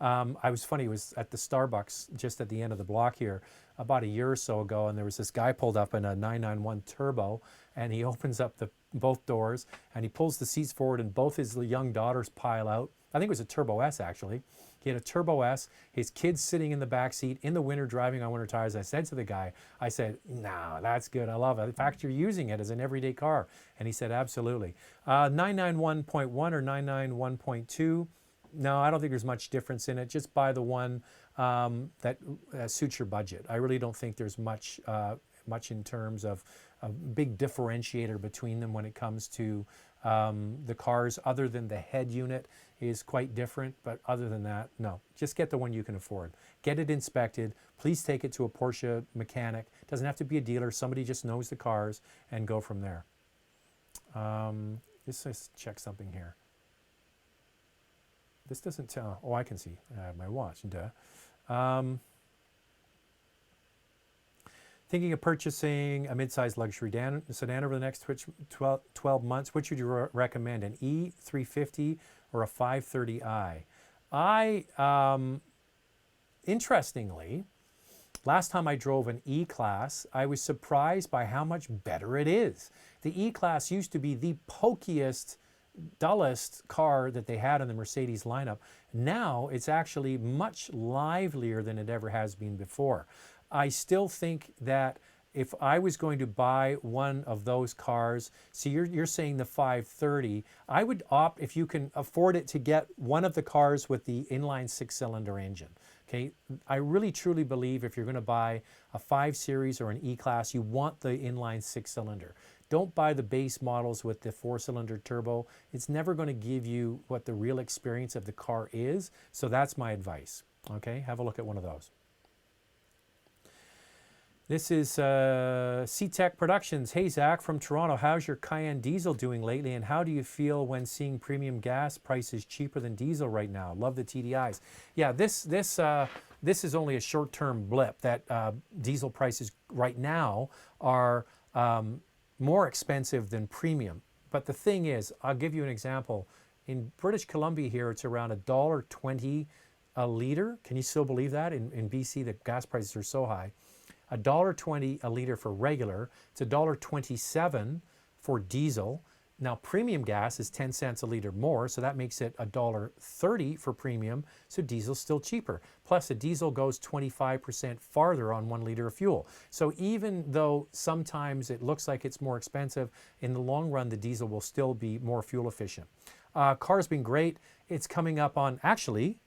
I was at the Starbucks just at the end of the block here about a year or so ago, and there was this guy pulled up in a 991 turbo, and he opens up both doors and he pulls the seats forward, and both his young daughters pile out. I think it was a Turbo S, actually. He had a Turbo S, his kids sitting in the back seat in the winter driving on winter tires. I said to the guy, no, that's good. I love it. In fact, you're using it as an everyday car. And he said, absolutely. 991.1 or 991.2, no, I don't think there's much difference in it. Just buy the one that suits your budget. I really don't think there's much in terms of a big differentiator between them when it comes to the cars, other than the head unit is quite different. But other than that, no, just get the one you can afford. Get it inspected. Please take it to a Porsche mechanic. It doesn't have to be a dealer. Somebody just knows the cars, and go from there. Let's check something here. This doesn't tell. Oh, I can see. I have my watch. Duh. Thinking of purchasing a mid-sized luxury sedan over the next 12 months. Which would you recommend, an E350 or a 530i? Interestingly, last time I drove an E-Class, I was surprised by how much better it is. The E-Class used to be the pokiest, dullest car that they had in the Mercedes lineup. Now it's actually much livelier than it ever has been before. I still think that if I was going to buy one of those cars, so you're saying the 530, I would opt, if you can afford it, to get one of the cars with the inline 6-cylinder engine. Okay, I really truly believe if you're going to buy a 5 Series or an E-Class, you want the inline 6-cylinder. Don't buy the base models with the 4-cylinder turbo. It's never going to give you what the real experience of the car is. So that's my advice. Okay, have a look at one of those. This is C-Tech Productions. Hey, Zach from Toronto. How's your Cayenne diesel doing lately, and how do you feel when seeing premium gas prices cheaper than diesel right now? Love the TDIs. Yeah, this is only a short-term blip. That diesel prices right now are more expensive than premium. But the thing is, I'll give you an example. In British Columbia here, it's around $1.20 a liter. Can you still believe that? In BC, the gas prices are so high. $1.20 a liter for regular. It's $1.27 for diesel. Now, premium gas is 10 cents a liter more, so that makes it $1.30 for premium, so diesel's still cheaper. Plus, a diesel goes 25% farther on 1 liter of fuel. So even though sometimes it looks like it's more expensive, in the long run, the diesel will still be more fuel efficient. Car's been great. It's coming up on, actually,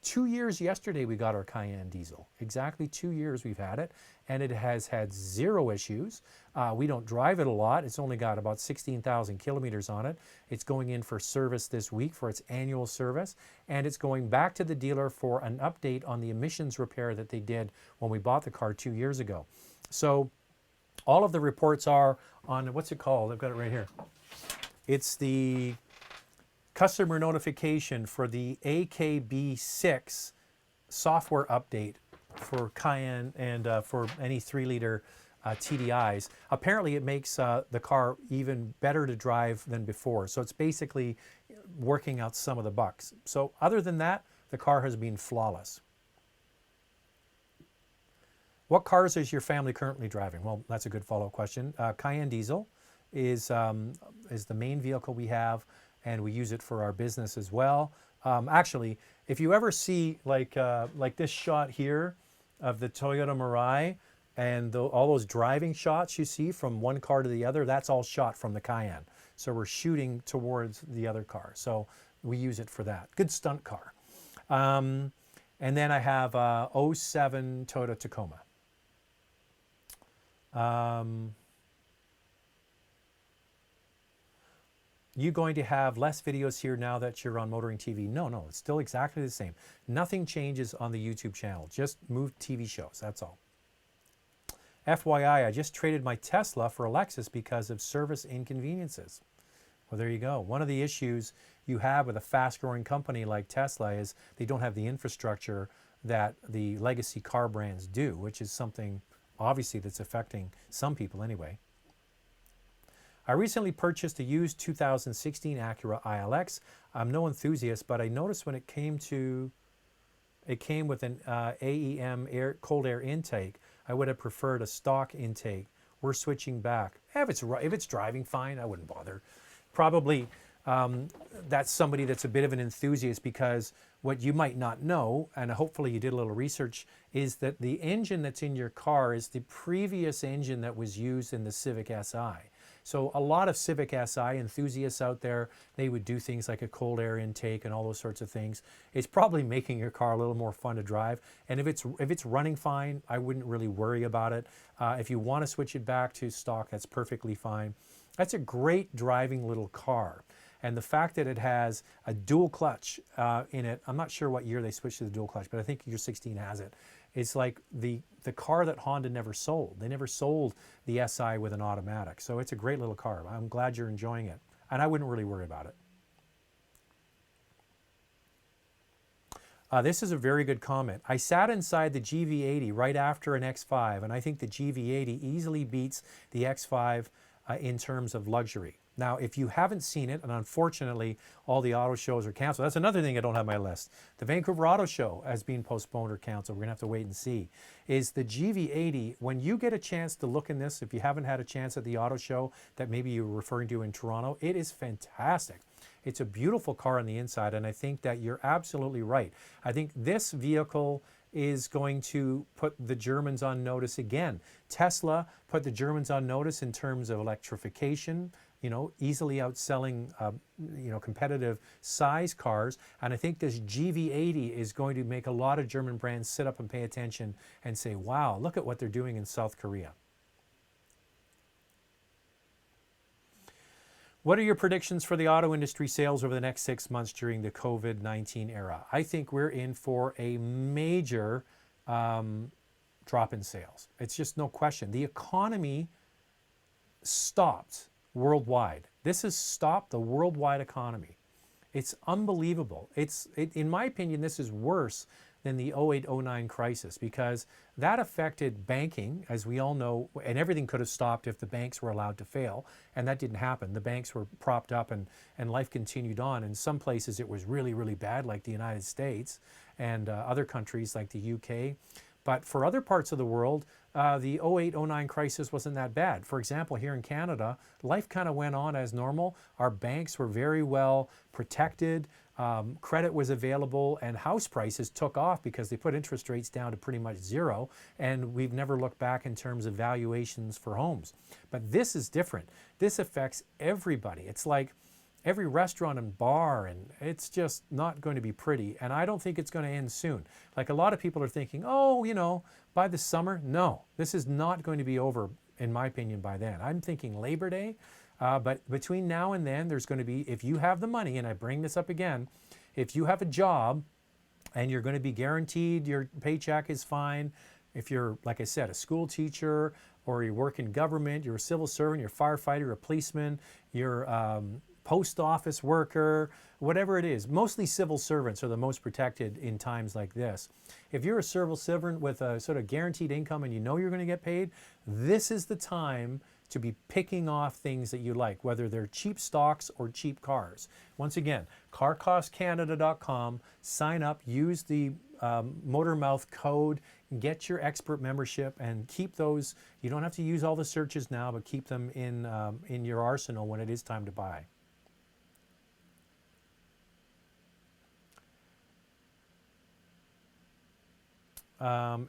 2 years yesterday we got our Cayenne diesel. Exactly 2 years we've had it, and it has had 0 issues. We don't drive it a lot. It's only got about 16,000 kilometers on it. It's going in for service this week for its annual service, and it's going back to the dealer for an update on the emissions repair that they did when we bought the car 2 years ago. So all of the reports are on, what's it called? I've got it right here. It's the customer notification for the AKB6 software update for Cayenne and for any 3-liter TDIs. Apparently it makes the car even better to drive than before. So it's basically working out some of the bugs. So other than that, the car has been flawless. What cars is your family currently driving? Well, that's a good follow-up question. Cayenne diesel is the main vehicle we have, and we use it for our business as well. Actually, if you ever see like this shot here of the Toyota Mirai and all those driving shots you see from one car to the other, that's all shot from the Cayenne. So we're shooting towards the other car. So we use it for that. Good stunt car. And then I have 07 Toyota Tacoma. You going to have less videos here now that you're on Motoring TV? No, it's still exactly the same. Nothing changes on the YouTube channel. Just move TV shows, that's all. FYI, I just traded my Tesla for a Lexus because of service inconveniences. Well, there you go. One of the issues you have with a fast-growing company like Tesla is they don't have the infrastructure that the legacy car brands do, which is something, obviously, that's affecting some people anyway. I recently purchased a used 2016 Acura ILX. I'm no enthusiast, but I noticed when it came with an AEM cold air intake. I would have preferred a stock intake. We're switching back. If it's driving fine, I wouldn't bother. Probably that's somebody that's a bit of an enthusiast, because what you might not know, and hopefully you did a little research, is that the engine that's in your car is the previous engine that was used in the Civic Si. So a lot of Civic Si enthusiasts out there, they would do things like a cold air intake and all those sorts of things. It's probably making your car a little more fun to drive. And if it's running fine, I wouldn't really worry about it. If you want to switch it back to stock, that's perfectly fine. That's a great driving little car. And the fact that it has a dual clutch in it, I'm not sure what year they switched to the dual clutch, but I think year 16 has it. It's like the car that Honda never sold. They never sold the SI with an automatic. So it's a great little car. I'm glad you're enjoying it. And I wouldn't really worry about it. This is a very good comment. I sat inside the GV80 right after an X5, and I think the GV80 easily beats the X5 in terms of luxury. Now, if you haven't seen it, and unfortunately all the auto shows are canceled, that's another thing I don't have on my list. The Vancouver Auto Show has been postponed or canceled. We're gonna have to wait and see. Is the GV80, when you get a chance to look in this, if you haven't had a chance at the auto show that maybe you were referring to in Toronto, it is fantastic. It's a beautiful car on the inside, and I think that you're absolutely right. I think this vehicle is going to put the Germans on notice again. Tesla put the Germans on notice in terms of electrification, easily outselling, competitive size cars. And I think this GV80 is going to make a lot of German brands sit up and pay attention and say, wow, look at what they're doing in South Korea. What are your predictions for the auto industry sales over the next 6 months during the COVID-19 era? I think we're in for a major drop in sales. It's just no question. The economy stopped worldwide. This has stopped the worldwide economy. It's unbelievable. In my opinion, this is worse than the 08-09 crisis because that affected banking, as we all know, and everything could have stopped if the banks were allowed to fail, and that didn't happen. The banks were propped up and life continued on. In some places it was really, really bad, like the United States and other countries like the UK. But for other parts of the world, the 08-09 crisis wasn't that bad. For example, here in Canada, life kind of went on as normal. Our banks were very well protected. Credit was available, and house prices took off because they put interest rates down to pretty much zero, and we've never looked back in terms of valuations for homes. But this is different. This affects everybody. It's like every restaurant and bar, and it's just not going to be pretty. And I don't think it's going to end soon. Like a lot of people are thinking, oh, you know, by the summer. No, this is not going to be over, in my opinion, by then. I'm thinking Labor Day. But between now and then, there's going to be, if you have the money, and I bring this up again, if you have a job and you're going to be guaranteed your paycheck is fine, if you're, like I said, a school teacher, or you work in government, you're a civil servant, you're a firefighter, you're a policeman, you're post office worker, whatever it is. Mostly civil servants are the most protected in times like this. If you're a civil servant with a sort of guaranteed income and you know you're going to get paid, this is the time to be picking off things that you like, whether they're cheap stocks or cheap cars. Once again, carcostcanada.com, sign up, use the Motormouth code, get your expert membership, and keep those. You don't have to use all the searches now, but keep them in your arsenal when it is time to buy.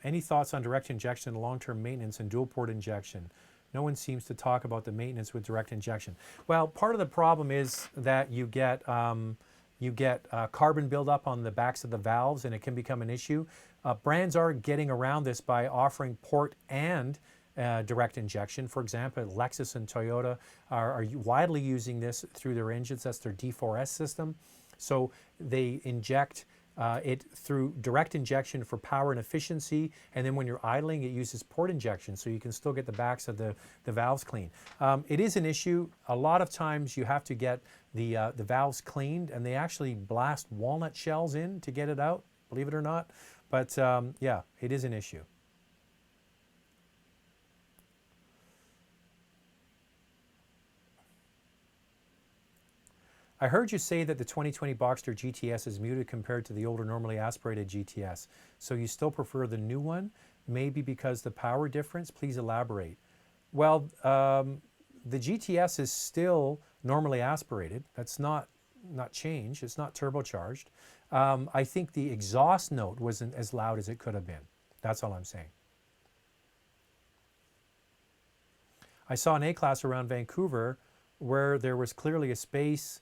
Any thoughts on direct injection, long-term maintenance, and dual port injection? No one seems to talk about the maintenance with direct injection. Well, part of the problem is that you get carbon buildup on the backs of the valves, and it can become an issue. Brands are getting around this by offering port and direct injection. For example, Lexus and Toyota are widely using this through their engines. That's their D4S system. So they inject it through direct injection for power and efficiency, and then when you're idling, it uses port injection, so you can still get the backs of the valves clean. It is an issue. A lot of times you have to get the valves cleaned, and they actually blast walnut shells in to get it out, believe it or not. But yeah, it is an issue. I heard you say that the 2020 Boxster GTS is muted compared to the older normally aspirated GTS. So you still prefer the new one? Maybe because the power difference? Please elaborate. Well, the GTS is still normally aspirated. That's not changed. It's not turbocharged. I think the exhaust note wasn't as loud as it could have been. That's all I'm saying. I saw an A-Class around Vancouver where there was clearly a space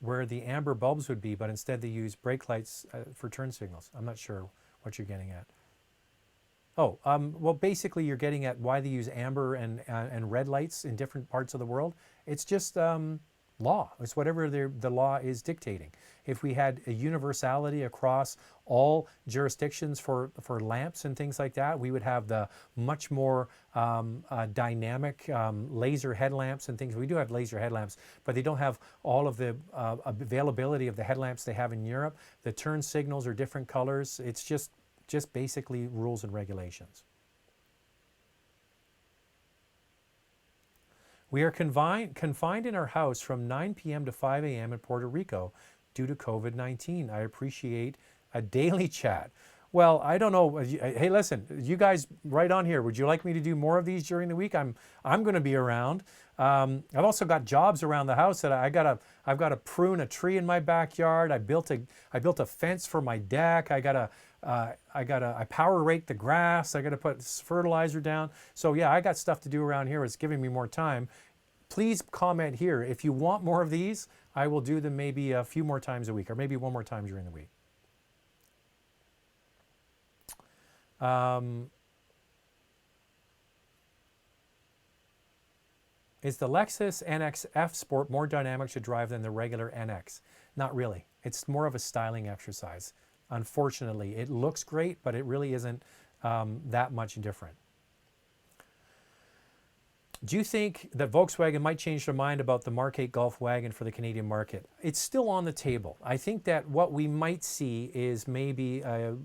where the amber bulbs would be, but instead they use brake lights for turn signals. I'm not sure what you're getting at. Oh, well, basically you're getting at why they use amber and red lights in different parts of the world. It's just law. It's whatever the law is dictating. If we had a universality across all jurisdictions for lamps and things like that, we would have the much more dynamic laser headlamps and things. We do have laser headlamps, but they don't have all of the availability of the headlamps they have in Europe. The turn signals are different colors. It's just basically rules and regulations. We are confined in our house from 9 p.m. to 5 a.m. in Puerto Rico due to COVID-19. I appreciate a daily chat. Well, I don't know. Hey, listen, you guys right on here. Would you like me to do more of these during the week? I'm going to be around. I've also got jobs around the house that I've got to prune a tree in my backyard. I built a fence for my deck. I power rake the grass. I got to put fertilizer down. So yeah, I got stuff to do around here. It's giving me more time. Please comment here. If you want more of these, I will do them maybe a few more times a week, or maybe one more time during the week. Is the Lexus NX F Sport more dynamic to drive than the regular NX? Not really. It's more of a styling exercise. Unfortunately, it looks great, but it really isn't that much different. Do you think that Volkswagen might change their mind about the Mark 8 Golf wagon for the Canadian market? It's still on the table. I think that what we might see is maybe a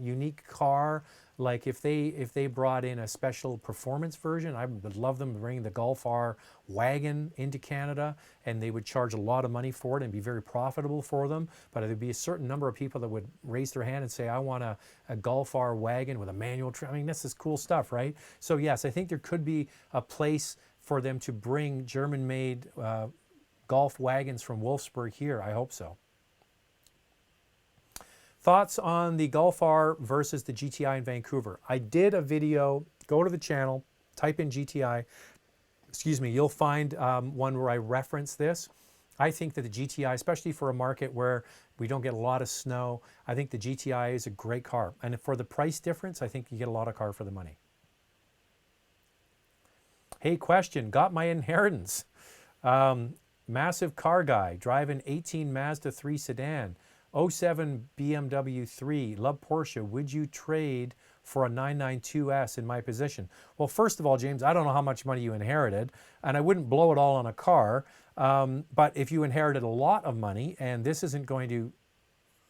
unique car, like if they brought in a special performance version. I would love them to bring the Golf R wagon into Canada, and they would charge a lot of money for it and be very profitable for them. But there'd be a certain number of people that would raise their hand and say, I want a Golf R wagon with a manual. I mean, this is cool stuff, right? So yes, I think there could be a place for them to bring German-made Golf wagons from Wolfsburg here. I hope so. Thoughts on the Golf R versus the GTI in Vancouver? I did a video. Go to the channel, type in GTI. Excuse me, you'll find one where I reference this. I think that the GTI, especially for a market where we don't get a lot of snow, I think the GTI is a great car. And for the price difference, I think you get a lot of car for the money. Hey, question, got my inheritance. Massive car guy, driving 18 Mazda 3 sedan. 07 BMW 3, love Porsche. Would you trade for a 992S in my position? Well, first of all, James, I don't know how much money you inherited, and I wouldn't blow it all on a car. But if you inherited a lot of money and this isn't going to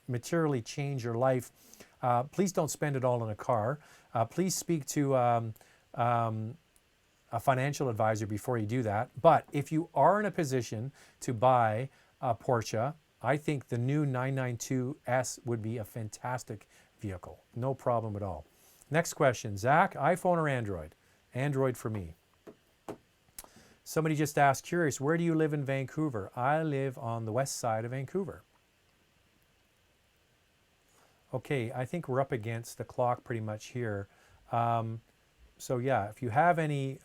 materially change your life, please don't spend it all on a car. Please speak to a financial advisor before you do that. But if you are in a position to buy a Porsche, I think the new 992S would be a fantastic vehicle. No problem at all. Next question, Zach, iPhone or Android? Android for me. Somebody just asked, curious, where do you live in Vancouver? I live on the west side of Vancouver. Okay, I think we're up against the clock pretty much here. So yeah, if you have any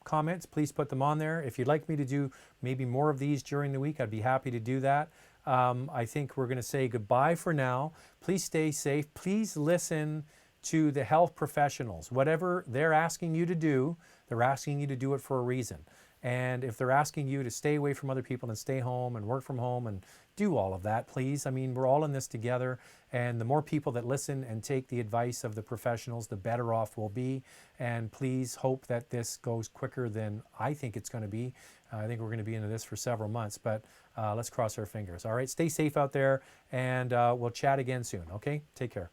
comments, please put them on there. If you'd like me to do maybe more of these during the week, I'd be happy to do that. I think we're going to say goodbye for now. Please stay safe. Please listen to the health professionals. Whatever they're asking you to do, they're asking you to do it for a reason. And if they're asking you to stay away from other people and stay home and work from home and do all of that, please. I mean, we're all in this together. And the more people that listen and take the advice of the professionals, the better off we'll be. And please hope that this goes quicker than I think it's going to be. I think we're going to be into this for several months, but let's cross our fingers. All right, stay safe out there, and we'll chat again soon, okay? Take care.